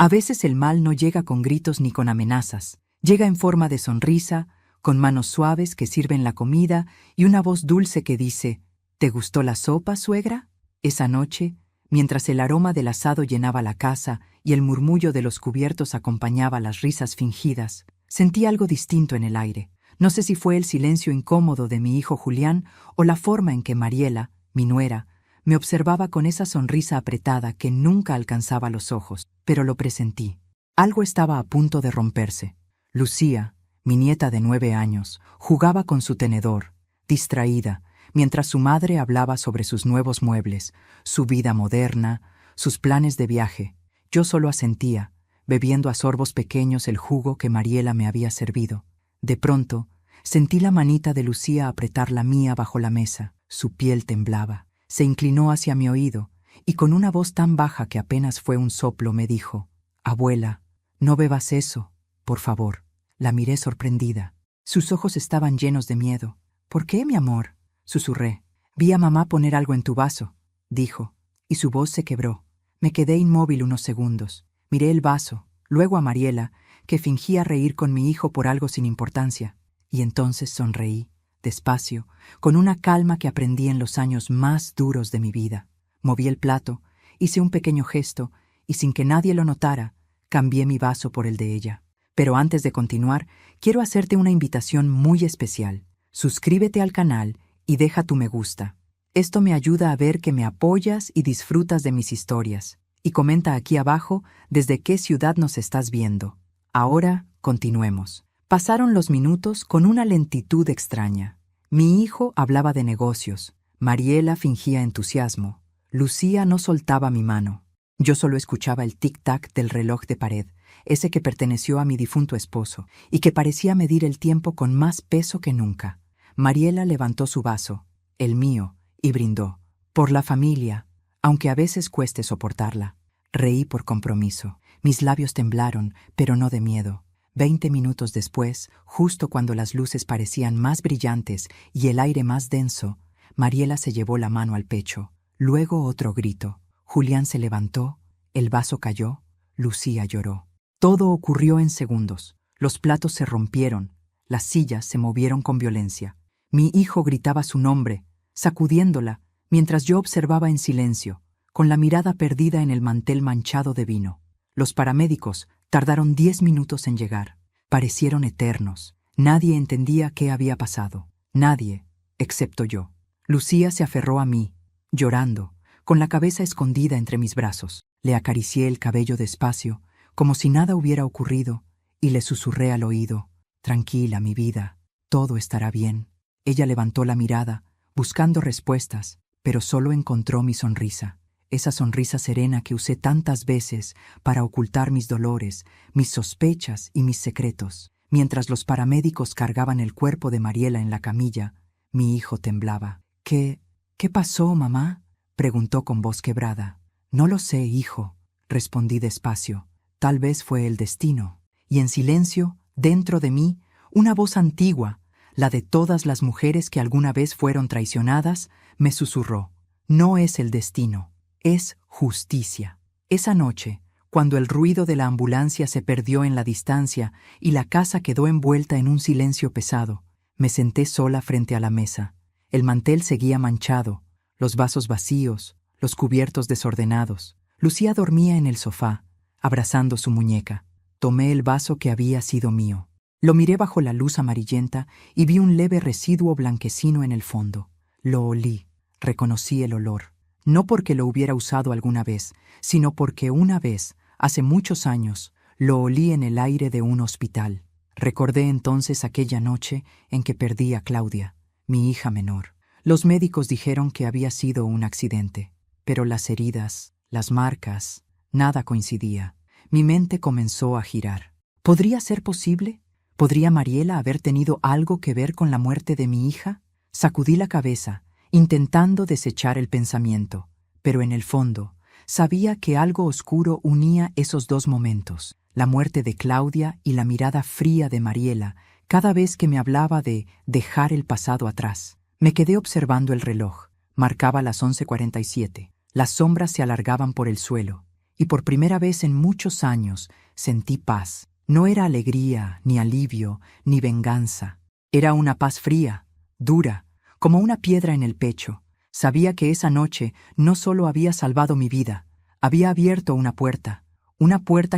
A veces el mal no llega con gritos ni con amenazas, llega en forma de sonrisa, con manos suaves que sirven la comida y una voz dulce que dice: ¿Te gustó la sopa, suegra? Esa noche, mientras el aroma del asado llenaba la casa y el murmullo de los cubiertos acompañaba las risas fingidas, sentí algo distinto en el aire. No sé si fue el silencio incómodo de mi hijo Julián o la forma en que Mariela, mi nuera, me observaba con esa sonrisa apretada que nunca alcanzaba los ojos, pero lo presentí. Algo estaba a punto de romperse. Lucía, mi nieta de 9 años, jugaba con su tenedor, distraída, mientras su madre hablaba sobre sus nuevos muebles, su vida moderna, sus planes de viaje. Yo solo asentía, bebiendo a sorbos pequeños el jugo que Mariela me había servido. De pronto, sentí la manita de Lucía apretar la mía bajo la mesa. Su piel temblaba. Se inclinó hacia mi oído y con una voz tan baja que apenas fue un soplo me dijo: «Abuela, no bebas eso, por favor». La miré sorprendida. Sus ojos estaban llenos de miedo. «¿Por qué, mi amor?», susurré. «Vi a mamá poner algo en tu vaso», dijo, y su voz se quebró. Me quedé inmóvil unos segundos. Miré el vaso, luego a Mariela, que fingía reír con mi hijo por algo sin importancia, y entonces sonreí, despacio, con una calma que aprendí en los años más duros de mi vida. Moví el plato, hice un pequeño gesto, y sin que nadie lo notara, cambié mi vaso por el de ella. Pero antes de continuar, quiero hacerte una invitación muy especial. Suscríbete al canal y deja tu me gusta. Esto me ayuda a ver que me apoyas y disfrutas de mis historias. Y comenta aquí abajo desde qué ciudad nos estás viendo. Ahora, continuemos. Pasaron los minutos con una lentitud extraña. Mi hijo hablaba de negocios. Mariela fingía entusiasmo. Lucía no soltaba mi mano. Yo solo escuchaba el tic-tac del reloj de pared, ese que perteneció a mi difunto esposo, y que parecía medir el tiempo con más peso que nunca. Mariela levantó su vaso, el mío, y brindó. Por la familia, aunque a veces cueste soportarla. Reí por compromiso. Mis labios temblaron, pero no de miedo. 20 minutos después, justo cuando las luces parecían más brillantes y el aire más denso, Mariela se llevó la mano al pecho. Luego otro grito. Julián se levantó, el vaso cayó, Lucía lloró. Todo ocurrió en segundos. Los platos se rompieron, las sillas se movieron con violencia. Mi hijo gritaba su nombre, sacudiéndola, mientras yo observaba en silencio, con la mirada perdida en el mantel manchado de vino. Los paramédicos tardaron 10 minutos en llegar. Parecieron eternos. Nadie entendía qué había pasado. Nadie, excepto yo. Lucía se aferró a mí, llorando, con la cabeza escondida entre mis brazos. Le acaricié el cabello despacio, como si nada hubiera ocurrido, y le susurré al oído: «Tranquila, mi vida, todo estará bien». Ella levantó la mirada, buscando respuestas, pero solo encontró mi sonrisa. Esa sonrisa serena que usé tantas veces para ocultar mis dolores, mis sospechas y mis secretos. Mientras los paramédicos cargaban el cuerpo de Mariela en la camilla, mi hijo temblaba. ¿Qué pasó, mamá?», preguntó con voz quebrada. «No lo sé, hijo», respondí despacio. «Tal vez fue el destino». Y en silencio, dentro de mí, una voz antigua, la de todas las mujeres que alguna vez fueron traicionadas, me susurró: «No es el destino. Es justicia». Esa noche, cuando el ruido de la ambulancia se perdió en la distancia y la casa quedó envuelta en un silencio pesado, me senté sola frente a la mesa. El mantel seguía manchado, los vasos vacíos, los cubiertos desordenados. Lucía dormía en el sofá, abrazando su muñeca. Tomé el vaso que había sido mío. Lo miré bajo la luz amarillenta y vi un leve residuo blanquecino en el fondo. Lo olí, reconocí el olor. No porque lo hubiera usado alguna vez, sino porque una vez, hace muchos años, lo olí en el aire de un hospital. Recordé entonces aquella noche en que perdí a Claudia, mi hija menor. Los médicos dijeron que había sido un accidente, pero las heridas, las marcas, nada coincidía. Mi mente comenzó a girar. ¿Podría ser posible? ¿Podría Mariela haber tenido algo que ver con la muerte de mi hija? Sacudí la cabeza, intentando desechar el pensamiento, pero en el fondo sabía que algo oscuro unía esos dos momentos, la muerte de Claudia y la mirada fría de Mariela cada vez que me hablaba de dejar el pasado atrás. Me quedé observando el reloj. Marcaba las 11:47. Las sombras se alargaban por el suelo, y por primera vez en muchos años sentí paz. No era alegría, ni alivio, ni venganza. Era una paz fría, dura, como una piedra en el pecho. Sabía que esa noche no solo había salvado mi vida, había abierto una puerta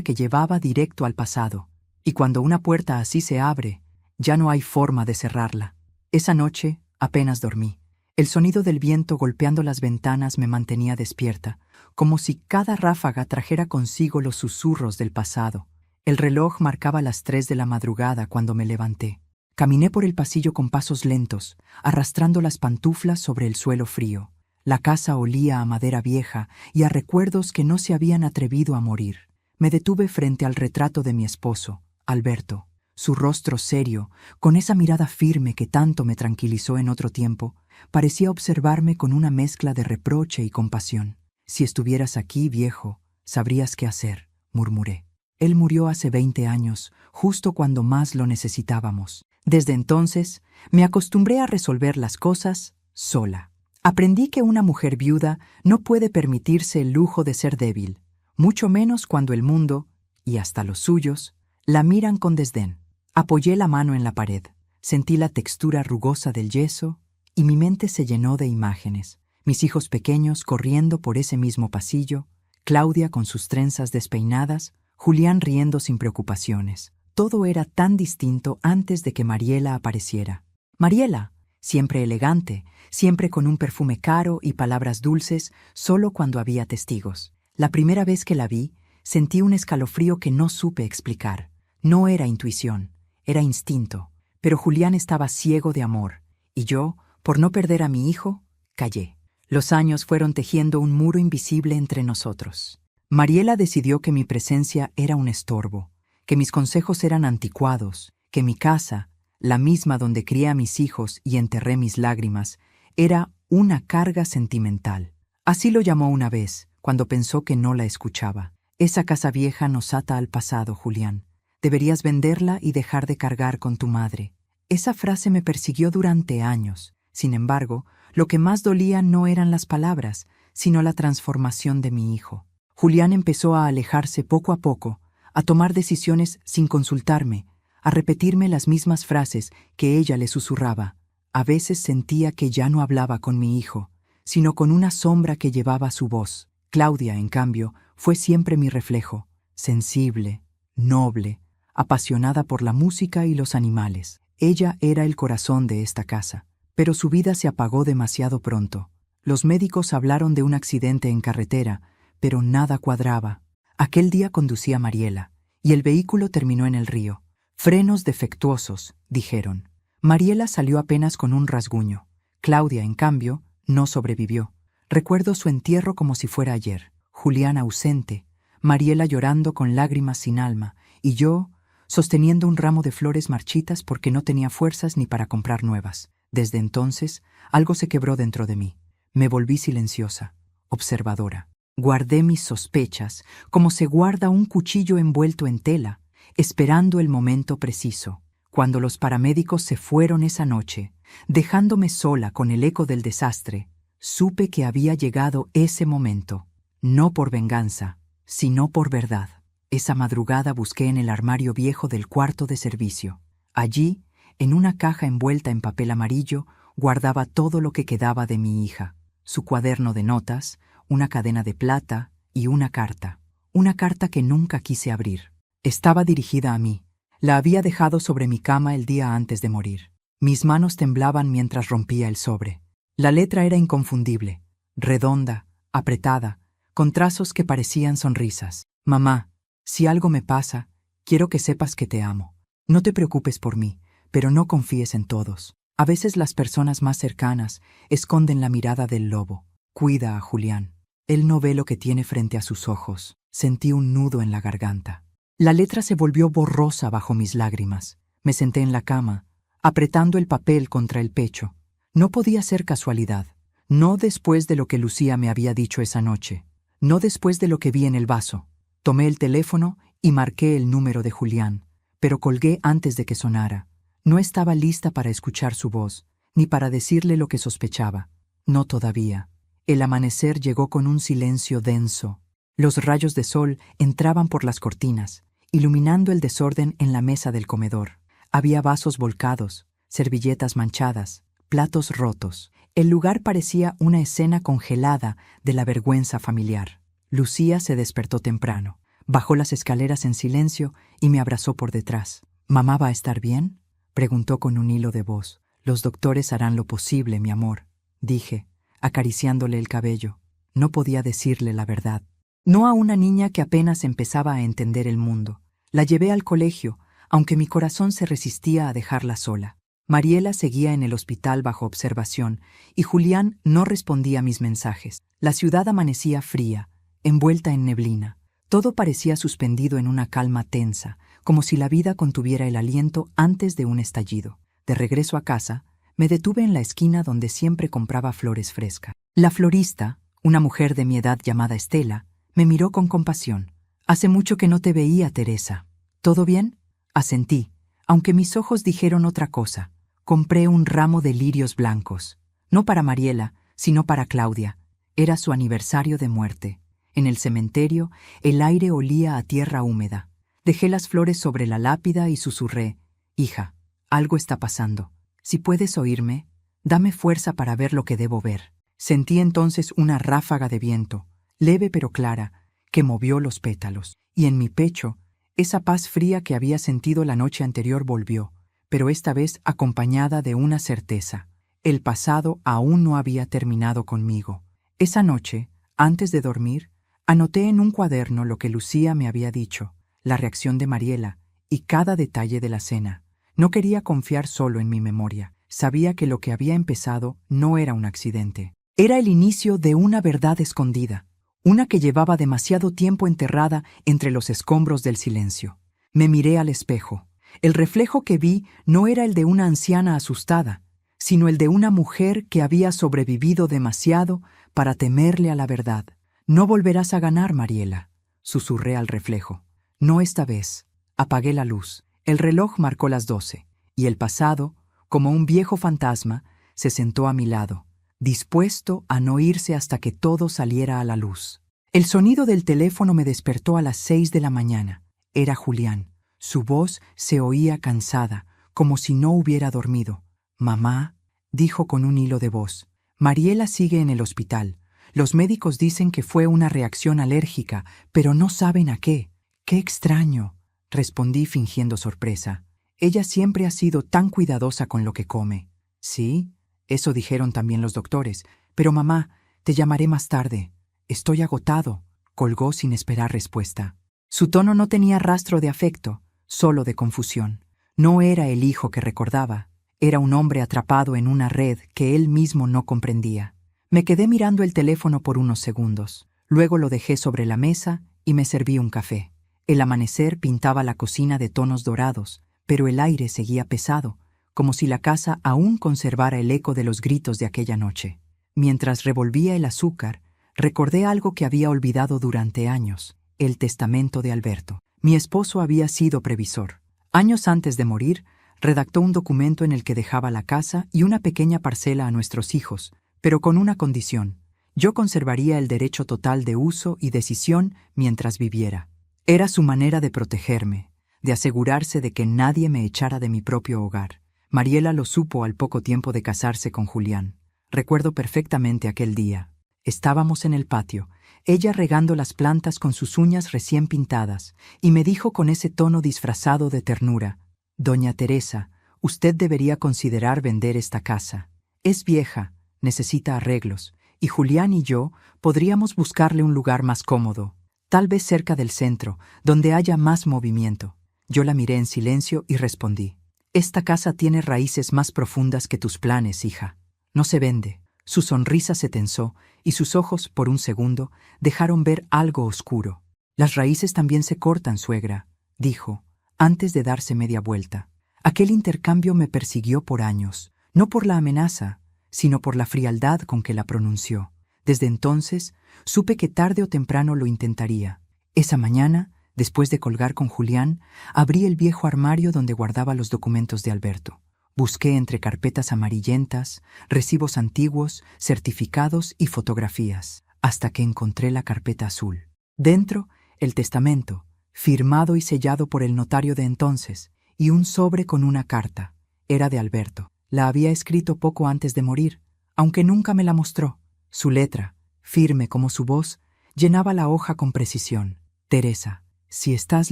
que llevaba directo al pasado. Y cuando una puerta así se abre, ya no hay forma de cerrarla. Esa noche apenas dormí. El sonido del viento golpeando las ventanas me mantenía despierta, como si cada ráfaga trajera consigo los susurros del pasado. El reloj marcaba las 3 de la madrugada cuando me levanté. Caminé por el pasillo con pasos lentos, arrastrando las pantuflas sobre el suelo frío. La casa olía a madera vieja y a recuerdos que no se habían atrevido a morir. Me detuve frente al retrato de mi esposo, Alberto. Su rostro serio, con esa mirada firme que tanto me tranquilizó en otro tiempo, parecía observarme con una mezcla de reproche y compasión. «Si estuvieras aquí, viejo, sabrías qué hacer», murmuré. Él murió hace 20 años, justo cuando más lo necesitábamos. Desde entonces, me acostumbré a resolver las cosas sola. Aprendí que una mujer viuda no puede permitirse el lujo de ser débil, mucho menos cuando el mundo, y hasta los suyos, la miran con desdén. Apoyé la mano en la pared, sentí la textura rugosa del yeso y mi mente se llenó de imágenes. Mis hijos pequeños corriendo por ese mismo pasillo, Claudia con sus trenzas despeinadas, Julián riendo sin preocupaciones. Todo era tan distinto antes de que Mariela apareciera. Mariela, siempre elegante, siempre con un perfume caro y palabras dulces, solo cuando había testigos. La primera vez que la vi, sentí un escalofrío que no supe explicar. No era intuición, era instinto. Pero Julián estaba ciego de amor, y yo, por no perder a mi hijo, callé. Los años fueron tejiendo un muro invisible entre nosotros. Mariela decidió que mi presencia era un estorbo, que mis consejos eran anticuados, que mi casa, la misma donde crié a mis hijos y enterré mis lágrimas, era una carga sentimental. Así lo llamó una vez, cuando pensó que no la escuchaba. Esa casa vieja nos ata al pasado, Julián. Deberías venderla y dejar de cargar con tu madre. Esa frase me persiguió durante años. Sin embargo, lo que más dolía no eran las palabras, sino la transformación de mi hijo. Julián empezó a alejarse poco a poco, a tomar decisiones sin consultarme, a repetirme las mismas frases que ella le susurraba. A veces sentía que ya no hablaba con mi hijo, sino con una sombra que llevaba su voz. Claudia, en cambio, fue siempre mi reflejo, sensible, noble, apasionada por la música y los animales. Ella era el corazón de esta casa, pero su vida se apagó demasiado pronto. Los médicos hablaron de un accidente en carretera, pero nada cuadraba. Aquel día conducía Mariela, y el vehículo terminó en el río. «Frenos defectuosos», dijeron. Mariela salió apenas con un rasguño. Claudia, en cambio, no sobrevivió. Recuerdo su entierro como si fuera ayer. Julián ausente, Mariela llorando con lágrimas sin alma, y yo sosteniendo un ramo de flores marchitas porque no tenía fuerzas ni para comprar nuevas. Desde entonces, algo se quebró dentro de mí. Me volví silenciosa, observadora. Guardé mis sospechas, como se guarda un cuchillo envuelto en tela, esperando el momento preciso. Cuando los paramédicos se fueron esa noche, dejándome sola con el eco del desastre, supe que había llegado ese momento, no por venganza, sino por verdad. Esa madrugada busqué en el armario viejo del cuarto de servicio. Allí, en una caja envuelta en papel amarillo, guardaba todo lo que quedaba de mi hija, su cuaderno de notas, una cadena de plata y una carta que nunca quise abrir. Estaba dirigida a mí. La había dejado sobre mi cama el día antes de morir. Mis manos temblaban mientras rompía el sobre. La letra era inconfundible, redonda, apretada, con trazos que parecían sonrisas. «Mamá, si algo me pasa, quiero que sepas que te amo. No te preocupes por mí, pero no confíes en todos. A veces las personas más cercanas esconden la mirada del lobo. Cuida a Julián. Él no ve lo que tiene frente a sus ojos». Sentí un nudo en la garganta. La letra se volvió borrosa bajo mis lágrimas. Me senté en la cama, apretando el papel contra el pecho. No podía ser casualidad. No después de lo que Lucía me había dicho esa noche. No después de lo que vi en el vaso. Tomé el teléfono y marqué el número de Julián, pero colgué antes de que sonara. No estaba lista para escuchar su voz, ni para decirle lo que sospechaba. No todavía. El amanecer llegó con un silencio denso. Los rayos de sol entraban por las cortinas, iluminando el desorden en la mesa del comedor. Había vasos volcados, servilletas manchadas, platos rotos. El lugar parecía una escena congelada de la vergüenza familiar. Lucía se despertó temprano. Bajó las escaleras en silencio y me abrazó por detrás. «¿Mamá va a estar bien?», preguntó con un hilo de voz. «Los doctores harán lo posible, mi amor», dije, acariciándole el cabello. No podía decirle la verdad. No a una niña que apenas empezaba a entender el mundo. La llevé al colegio, aunque mi corazón se resistía a dejarla sola. Mariela seguía en el hospital bajo observación y Julián no respondía a mis mensajes. La ciudad amanecía fría, envuelta en neblina. Todo parecía suspendido en una calma tensa, como si la vida contuviera el aliento antes de un estallido. De regreso a casa, me detuve en la esquina donde siempre compraba flores frescas. La florista, una mujer de mi edad llamada Estela, me miró con compasión. «Hace mucho que no te veía, Teresa». «¿Todo bien?», asentí, aunque mis ojos dijeron otra cosa. Compré un ramo de lirios blancos, no para Mariela, sino para Claudia. Era su aniversario de muerte. En el cementerio, el aire olía a tierra húmeda. Dejé las flores sobre la lápida y susurré: «Hija, algo está pasando. Si puedes oírme, dame fuerza para ver lo que debo ver». Sentí entonces una ráfaga de viento, leve pero clara, que movió los pétalos. Y en mi pecho, esa paz fría que había sentido la noche anterior volvió, pero esta vez acompañada de una certeza. El pasado aún no había terminado conmigo. Esa noche, antes de dormir, anoté en un cuaderno lo que Lucía me había dicho, la reacción de Mariela y cada detalle de la cena. No quería confiar solo en mi memoria. Sabía que lo que había empezado no era un accidente. Era el inicio de una verdad escondida, una que llevaba demasiado tiempo enterrada entre los escombros del silencio. Me miré al espejo. El reflejo que vi no era el de una anciana asustada, sino el de una mujer que había sobrevivido demasiado para temerle a la verdad. «No volverás a ganar, Mariela», susurré al reflejo. «No esta vez». Apagué la luz. El reloj marcó las 12, y el pasado, como un viejo fantasma, se sentó a mi lado, dispuesto a no irse hasta que todo saliera a la luz. El sonido del teléfono me despertó a las 6 de la mañana. Era Julián. Su voz se oía cansada, como si no hubiera dormido. «Mamá», dijo con un hilo de voz, «Mariela sigue en el hospital. Los médicos dicen que fue una reacción alérgica, pero no saben a qué». «Qué extraño», respondí fingiendo sorpresa. «Ella siempre ha sido tan cuidadosa con lo que come». «Sí, eso dijeron también los doctores. Pero mamá, te llamaré más tarde. Estoy agotado», colgó sin esperar respuesta. Su tono no tenía rastro de afecto, solo de confusión. No era el hijo que recordaba. Era un hombre atrapado en una red que él mismo no comprendía. Me quedé mirando el teléfono por unos segundos. Luego lo dejé sobre la mesa y me serví un café. El amanecer pintaba la cocina de tonos dorados, pero el aire seguía pesado, como si la casa aún conservara el eco de los gritos de aquella noche. Mientras revolvía el azúcar, recordé algo que había olvidado durante años: el testamento de Alberto. Mi esposo había sido previsor. Años antes de morir, redactó un documento en el que dejaba la casa y una pequeña parcela a nuestros hijos, pero con una condición: yo conservaría el derecho total de uso y decisión mientras viviera. Era su manera de protegerme, de asegurarse de que nadie me echara de mi propio hogar. Mariela lo supo al poco tiempo de casarse con Julián. Recuerdo perfectamente aquel día. Estábamos en el patio, ella regando las plantas con sus uñas recién pintadas, y me dijo con ese tono disfrazado de ternura: «Doña Teresa, usted debería considerar vender esta casa. Es vieja, necesita arreglos, y Julián y yo podríamos buscarle un lugar más cómodo, tal vez cerca del centro, donde haya más movimiento». Yo la miré en silencio y respondí: «Esta casa tiene raíces más profundas que tus planes, hija. No se vende». Su sonrisa se tensó y sus ojos, por un segundo, dejaron ver algo oscuro. «Las raíces también se cortan, suegra», dijo, antes de darse media vuelta. Aquel intercambio me persiguió por años, no por la amenaza, sino por la frialdad con que la pronunció. Desde entonces, supe que tarde o temprano lo intentaría. Esa mañana, después de colgar con Julián, abrí el viejo armario donde guardaba los documentos de Alberto. Busqué entre carpetas amarillentas, recibos antiguos, certificados y fotografías, hasta que encontré la carpeta azul. Dentro, el testamento, firmado y sellado por el notario de entonces, y un sobre con una carta. Era de Alberto. La había escrito poco antes de morir, aunque nunca me la mostró. Su letra, firme como su voz, llenaba la hoja con precisión. Teresa, si estás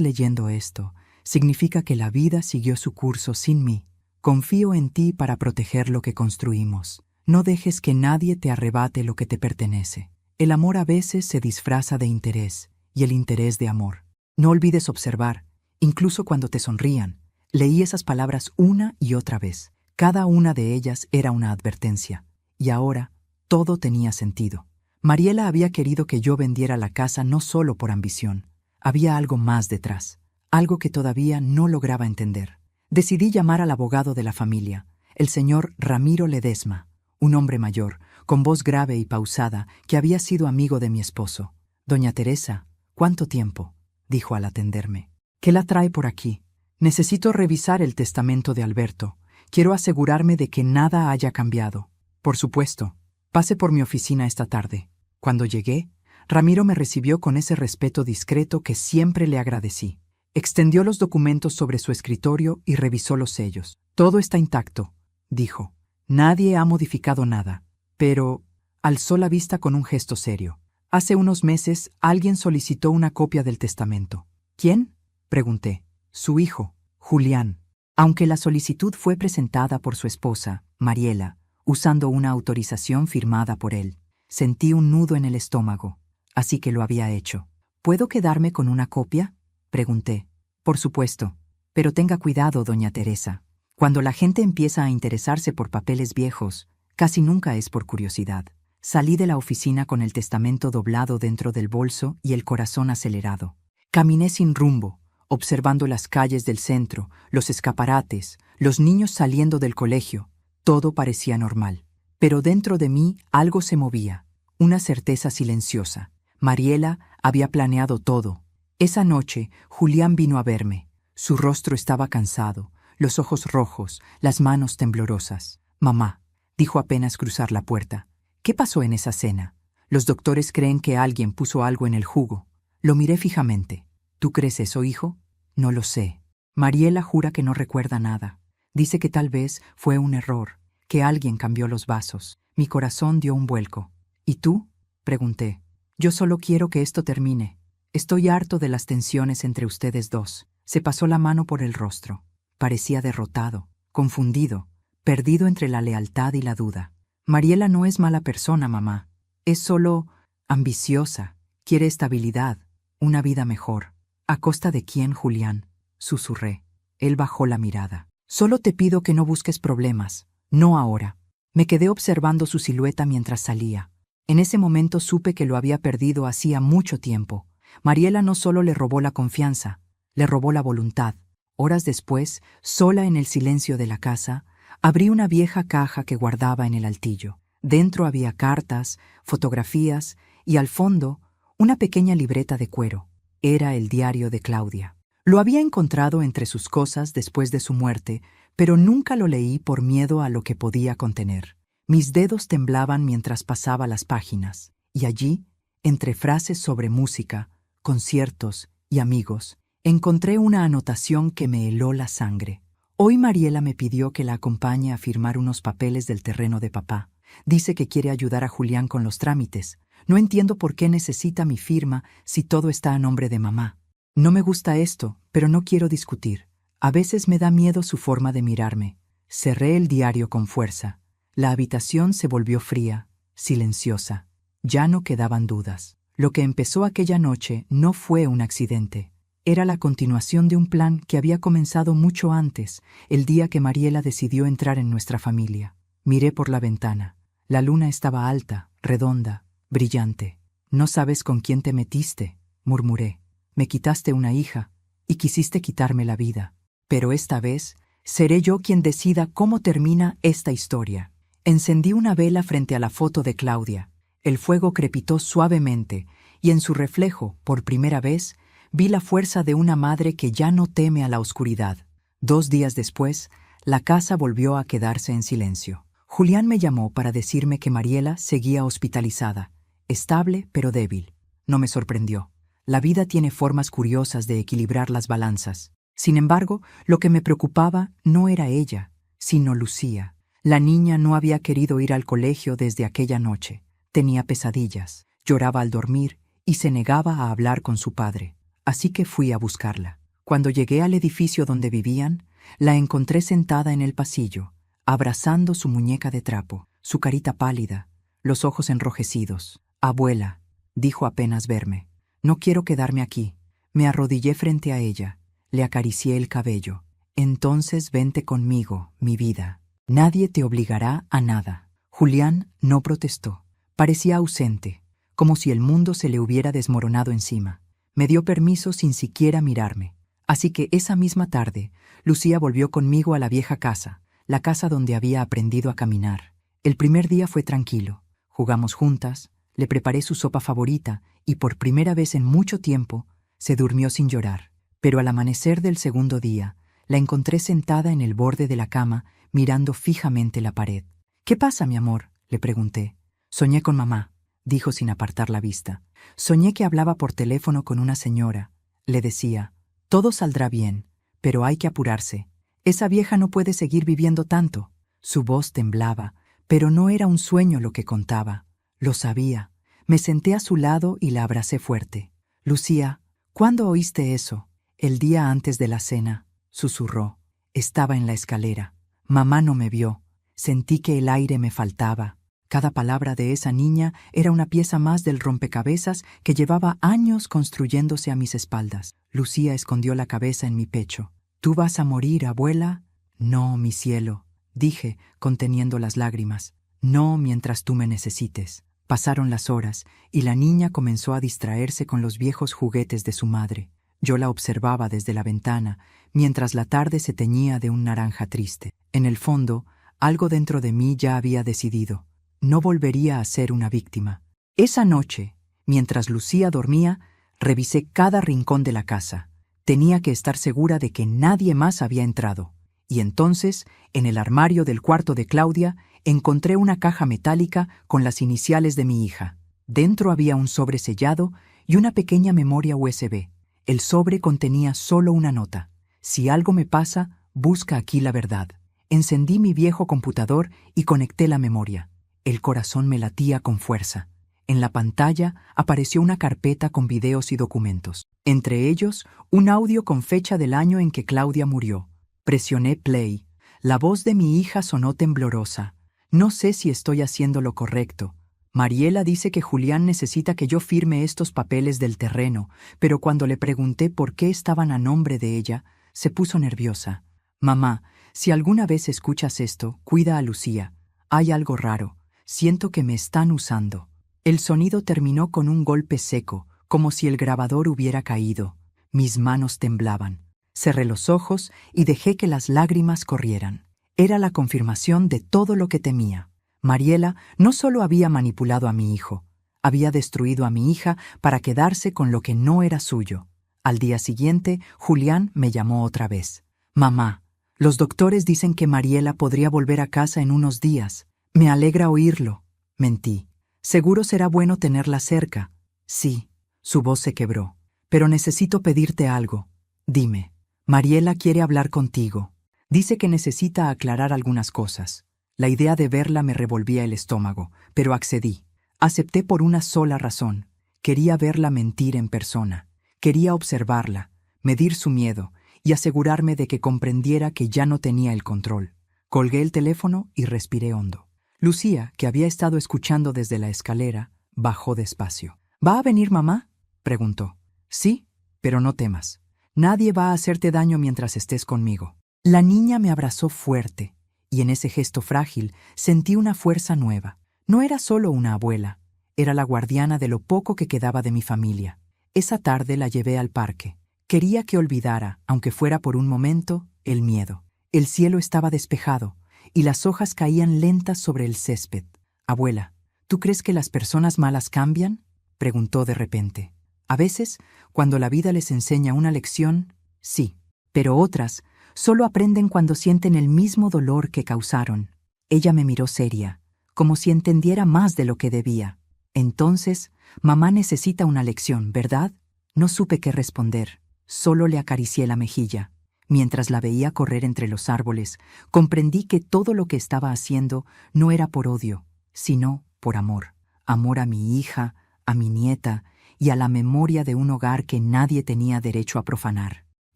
leyendo esto, significa que la vida siguió su curso sin mí. Confío en ti para proteger lo que construimos. No dejes que nadie te arrebate lo que te pertenece. El amor a veces se disfraza de interés, y el interés de amor. No olvides observar, incluso cuando te sonrían. Leí esas palabras una y otra vez. Cada una de ellas era una advertencia. Y ahora, todo tenía sentido. Mariela había querido que yo vendiera la casa no solo por ambición. Había algo más detrás, algo que todavía no lograba entender. Decidí llamar al abogado de la familia, el señor Ramiro Ledesma, un hombre mayor, con voz grave y pausada, que había sido amigo de mi esposo. «Doña Teresa, ¿cuánto tiempo?», dijo al atenderme. «¿Qué la trae por aquí? Necesito revisar el testamento de Alberto. Quiero asegurarme de que nada haya cambiado». «Por supuesto. Pase por mi oficina esta tarde». Cuando llegué, Ramiro me recibió con ese respeto discreto que siempre le agradecí. Extendió los documentos sobre su escritorio y revisó los sellos. «Todo está intacto», dijo. «Nadie ha modificado nada». Pero alzó la vista con un gesto serio. «Hace unos meses alguien solicitó una copia del testamento». «¿Quién?», pregunté. «Su hijo, Julián». Aunque la solicitud fue presentada por su esposa, Mariela, usando una autorización firmada por él, sentí un nudo en el estómago, así que lo había hecho. «¿Puedo quedarme con una copia?», pregunté. «Por supuesto, pero tenga cuidado, doña Teresa. Cuando la gente empieza a interesarse por papeles viejos, casi nunca es por curiosidad». Salí de la oficina con el testamento doblado dentro del bolso y el corazón acelerado. Caminé sin rumbo, observando las calles del centro, los escaparates, los niños saliendo del colegio. Todo parecía normal. Pero dentro de mí algo se movía, una certeza silenciosa. Mariela había planeado todo. Esa noche, Julián vino a verme. Su rostro estaba cansado, los ojos rojos, las manos temblorosas. «Mamá», dijo apenas cruzar la puerta, «¿qué pasó en esa cena? Los doctores creen que alguien puso algo en el jugo». Lo miré fijamente. «¿Tú crees eso, hijo?». «No lo sé». Mariela jura que no recuerda nada. Dice que tal vez fue un error, que alguien cambió los vasos. Mi corazón dio un vuelco. «¿Y tú?», pregunté. «Yo solo quiero que esto termine. Estoy harto de las tensiones entre ustedes dos». Se pasó la mano por el rostro. Parecía derrotado, confundido, perdido entre la lealtad y la duda. «Mariela no es mala persona, mamá. Es solo ambiciosa. Quiere estabilidad, una vida mejor». «¿A costa de quién, Julián?», susurré. Él bajó la mirada. «Solo te pido que no busques problemas. No ahora». Me quedé observando su silueta mientras salía. En ese momento supe que lo había perdido hacía mucho tiempo. Mariela no solo le robó la confianza, le robó la voluntad. Horas después, sola en el silencio de la casa, abrí una vieja caja que guardaba en el altillo. Dentro había cartas, fotografías y, al fondo, una pequeña libreta de cuero. Era el diario de Claudia. Lo había encontrado entre sus cosas después de su muerte, pero nunca lo leí por miedo a lo que podía contener. Mis dedos temblaban mientras pasaba las páginas, y allí, entre frases sobre música, conciertos y amigos, encontré una anotación que me heló la sangre. «Hoy Mariela me pidió que la acompañe a firmar unos papeles del terreno de papá. Dice que quiere ayudar a Julián con los trámites. No entiendo por qué necesita mi firma si todo está a nombre de mamá. No me gusta esto, pero no quiero discutir. A veces me da miedo su forma de mirarme». Cerré el diario con fuerza. La habitación se volvió fría, silenciosa. Ya no quedaban dudas. Lo que empezó aquella noche no fue un accidente. Era la continuación de un plan que había comenzado mucho antes, el día que Mariela decidió entrar en nuestra familia. Miré por la ventana. La luna estaba alta, redonda, brillante. «No sabes con quién te metiste», murmuré. «Me quitaste una hija y quisiste quitarme la vida. Pero esta vez seré yo quien decida cómo termina esta historia». Encendí una vela frente a la foto de Claudia. El fuego crepitó suavemente y en su reflejo, por primera vez, vi la fuerza de una madre que ya no teme a la oscuridad. 2 días después, la casa volvió a quedarse en silencio. Julián me llamó para decirme que Mariela seguía hospitalizada, estable pero débil. No me sorprendió. La vida tiene formas curiosas de equilibrar las balanzas. Sin embargo, lo que me preocupaba no era ella, sino Lucía. La niña no había querido ir al colegio desde aquella noche. Tenía pesadillas, lloraba al dormir y se negaba a hablar con su padre. Así que fui a buscarla. Cuando llegué al edificio donde vivían, la encontré sentada en el pasillo, abrazando su muñeca de trapo, su carita pálida, los ojos enrojecidos. «Abuela», dijo apenas verme, «no quiero quedarme aquí». Me arrodillé frente a ella, le acaricié el cabello. «Entonces vente conmigo, mi vida. Nadie te obligará a nada». Julián no protestó. Parecía ausente, como si el mundo se le hubiera desmoronado encima. Me dio permiso sin siquiera mirarme. Así que esa misma tarde, Lucía volvió conmigo a la vieja casa, la casa donde había aprendido a caminar. El primer día fue tranquilo. Jugamos juntas, le preparé su sopa favorita y por primera vez en mucho tiempo se durmió sin llorar. Pero al amanecer del segundo día, la encontré sentada en el borde de la cama, mirando fijamente la pared. «¿Qué pasa, mi amor?», le pregunté. «Soñé con mamá», dijo sin apartar la vista. «Soñé que hablaba por teléfono con una señora. Le decía, todo saldrá bien, pero hay que apurarse. Esa vieja no puede seguir viviendo tanto». Su voz temblaba, pero no era un sueño lo que contaba. Lo sabía. Me senté a su lado y la abracé fuerte. «Lucía, ¿cuándo oíste eso?» «El día antes de la cena», susurró. «Estaba en la escalera. Mamá no me vio. Sentí que el aire me faltaba». Cada palabra de esa niña era una pieza más del rompecabezas que llevaba años construyéndose a mis espaldas. Lucía escondió la cabeza en mi pecho. «¿Tú vas a morir, abuela?» «No, mi cielo», dije, conteniendo las lágrimas. «No mientras tú me necesites». Pasaron las horas y la niña comenzó a distraerse con los viejos juguetes de su madre. Yo la observaba desde la ventana, mientras la tarde se teñía de un naranja triste. En el fondo, algo dentro de mí ya había decidido. No volvería a ser una víctima. Esa noche, mientras Lucía dormía, revisé cada rincón de la casa. Tenía que estar segura de que nadie más había entrado. Y entonces, en el armario del cuarto de Claudia, encontré una caja metálica con las iniciales de mi hija. Dentro había un sobre sellado y una pequeña memoria USB. El sobre contenía solo una nota. «Si algo me pasa, busca aquí la verdad». Encendí mi viejo computador y conecté la memoria. El corazón me latía con fuerza. En la pantalla apareció una carpeta con videos y documentos. Entre ellos, un audio con fecha del año en que Claudia murió. Presioné play. La voz de mi hija sonó temblorosa. «No sé si estoy haciendo lo correcto. Mariela dice que Julián necesita que yo firme estos papeles del terreno, pero cuando le pregunté por qué estaban a nombre de ella, se puso nerviosa. Mamá, si alguna vez escuchas esto, cuida a Lucía. Hay algo raro. Siento que me están usando». El sonido terminó con un golpe seco, como si el grabador hubiera caído. Mis manos temblaban. Cerré los ojos y dejé que las lágrimas corrieran. Era la confirmación de todo lo que temía. Mariela no solo había manipulado a mi hijo, había destruido a mi hija para quedarse con lo que no era suyo. Al día siguiente, Julián me llamó otra vez. «Mamá, los doctores dicen que Mariela podría volver a casa en unos días. Me alegra oírlo». Mentí. «Seguro será bueno tenerla cerca». «Sí». Su voz se quebró. «Pero necesito pedirte algo. Dime, Mariela quiere hablar contigo. Dice que necesita aclarar algunas cosas». La idea de verla me revolvía el estómago, pero accedí. Acepté por una sola razón. Quería verla mentir en persona. Quería observarla, medir su miedo y asegurarme de que comprendiera que ya no tenía el control. Colgué el teléfono y respiré hondo. Lucía, que había estado escuchando desde la escalera, bajó despacio. «¿Va a venir mamá?», preguntó. «Sí, pero no temas. Nadie va a hacerte daño mientras estés conmigo». La niña me abrazó fuerte, y en ese gesto frágil sentí una fuerza nueva. No era solo una abuela, era la guardiana de lo poco que quedaba de mi familia. Esa tarde la llevé al parque. Quería que olvidara, aunque fuera por un momento, el miedo. El cielo estaba despejado, y las hojas caían lentas sobre el césped. «Abuela, ¿tú crees que las personas malas cambian?», preguntó de repente. «A veces, cuando la vida les enseña una lección, sí, pero otras solo aprenden cuando sienten el mismo dolor que causaron». Ella me miró seria, como si entendiera más de lo que debía. «Entonces, mamá necesita una lección, ¿verdad?». No supe qué responder, solo le acaricié la mejilla. Mientras la veía correr entre los árboles, comprendí que todo lo que estaba haciendo no era por odio, sino por amor. Amor a mi hija, a mi nieta y a la memoria de un hogar que nadie tenía derecho a profanar.